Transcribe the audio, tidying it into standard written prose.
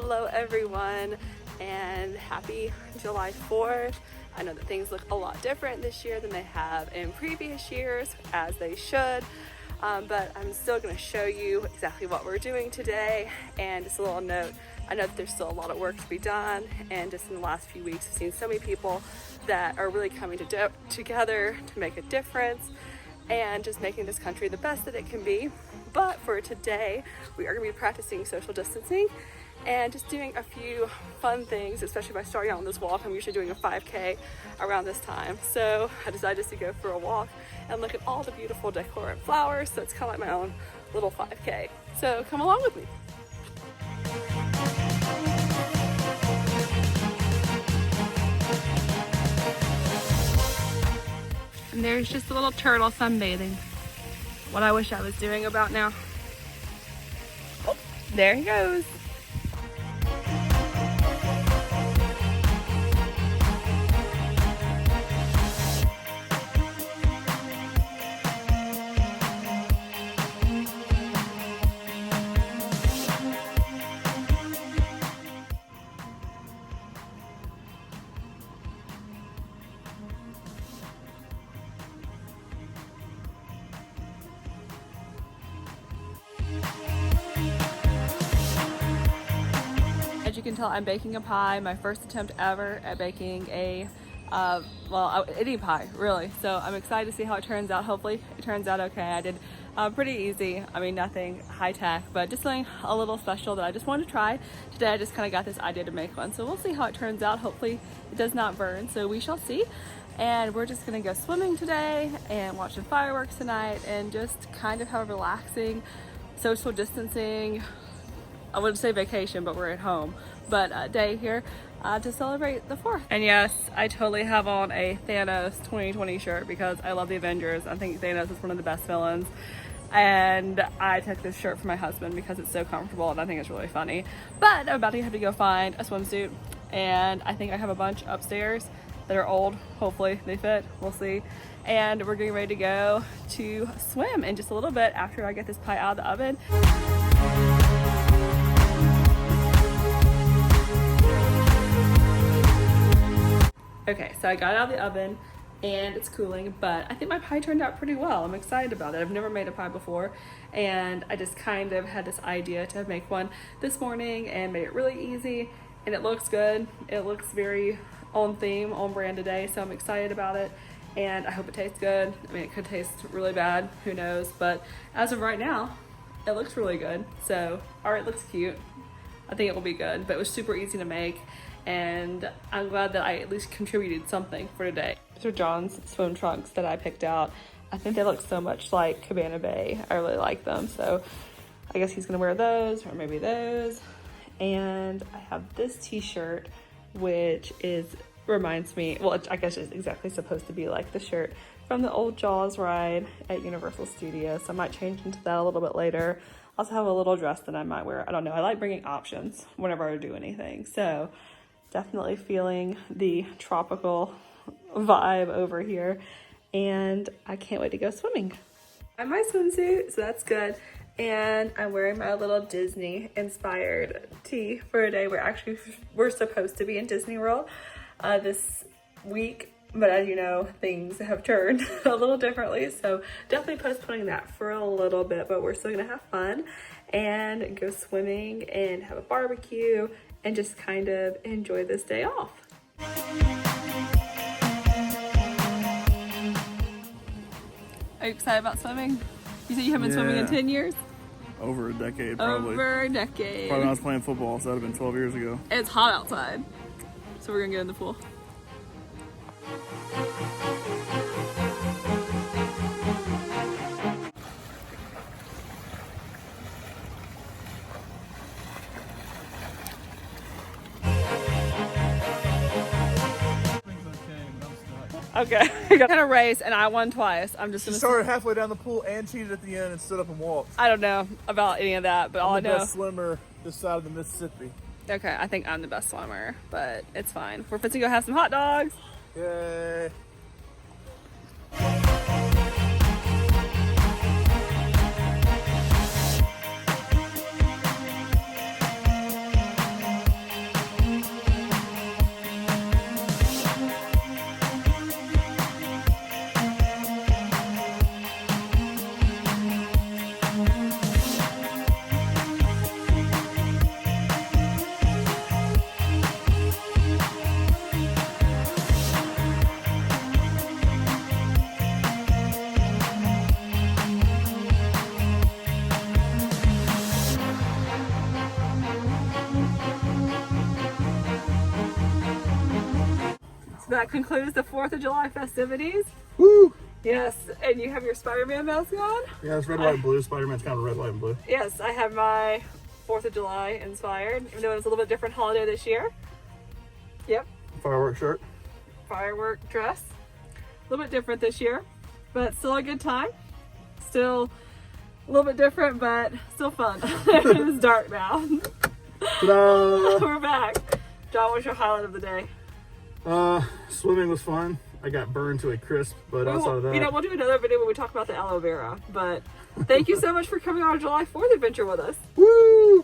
Hello everyone, and happy July 4th. I know that things look a lot different this year than they have in previous years, as they should, but I'm still going to show you exactly what we're doing today. And just a little note, I know that there's still a lot of work to be done, and just in the last few weeks I've seen so many people that are really coming together to make a difference and just making this country the best that it can be. But for today, we are going to be practicing social distancing and just doing a few fun things, especially by starting out on this walk. I'm usually doing a 5K around this time. So I decided just to go for a walk and look at all the beautiful decor and flowers. So it's kind of like my own little 5K. So come along with me. And there's just a little turtle sunbathing. What I wish I was doing about now. Oh, there he goes. As you can tell, I'm baking a pie, my first attempt ever at baking any pie, really. So I'm excited to see how it turns out. Hopefully it turns out okay. I did pretty easy. I mean, nothing high tech, but just something a little special that I just wanted to try. Today I just kind of got this idea to make one. So we'll see how it turns out. Hopefully it does not burn, so we shall see. And we're just gonna go swimming today and watch some fireworks tonight and just kind of have a relaxing social distancing, I wouldn't say vacation, but we're at home, but day here to celebrate the 4th. And yes, I totally have on a Thanos 2020 shirt because I love the Avengers. I think Thanos is one of the best villains. And I took this shirt for my husband because it's so comfortable and I think it's really funny. But I'm about to have to go find a swimsuit, and I think I have a bunch upstairs that are old. Hopefully they fit, we'll see. And we're getting ready to go to swim in just a little bit after I get this pie out of the oven. Okay, so I got it out of the oven and it's cooling, but I think my pie turned out pretty well. I'm excited about it. I've never made a pie before, and I just kind of had this idea to make one this morning and made it really easy, and it looks good. It looks very on theme, on brand today, so I'm excited about it, and I hope it tastes good. I mean, it could taste really bad, who knows, but as of right now, it looks really good. So, it looks cute. I think it will be good, but it was super easy to make. And I'm glad that I at least contributed something for today. These are John's swim trunks that I picked out. I think they look so much like Cabana Bay. I really like them. So I guess he's gonna wear those, or maybe those. And I have this t-shirt, which reminds me, well, I guess it's exactly supposed to be like the shirt from the old Jaws ride at Universal Studios. So I might change into that a little bit later. I also have a little dress that I might wear. I don't know. I like bringing options whenever I do anything. So definitely feeling the tropical vibe over here, and I can't wait to go swimming. I have my swimsuit, so that's good, and I'm wearing my little Disney inspired tee for a day where we're supposed to be in Disney World this week, but as you know, things have turned a little differently, so definitely postponing that for a little bit, but we're still gonna have fun and go swimming and have a barbecue and just kind of enjoy this day off. Are you excited about swimming? You said you haven't been swimming in 10 years? Over a decade, probably. Over a decade. Probably when I was playing football, so that would have been 12 years ago. It's hot outside, so we're gonna get in the pool. Okay, I got a race and I won twice. I'm just gonna. She started halfway down the pool and cheated at the end and stood up and walked. I don't know about any of that, but all I know. I'm the best swimmer this side of the Mississippi. Okay, I think I'm the best swimmer, but it's fine. We're fit to go have some hot dogs. Yay. that concludes the 4th of July festivities. Woo! Yes, and you have your Spider-Man mask on? Yeah, it's red, white, and blue. Spider-Man's kind of red, white, and blue. Yes, I have my 4th of July inspired, even though it's a little bit different holiday this year. Yep. Fireworks shirt. Firework dress. A little bit different this year, but still a good time. Still a little bit different, but still fun. It's dark now. Ta-da! We're back. John, what's your highlight of the day? Swimming was fun. I got burned to a crisp, but outside of that, You know, we'll do another video when we talk about the aloe vera. But thank you so much for coming on a July 4th adventure with us. woo!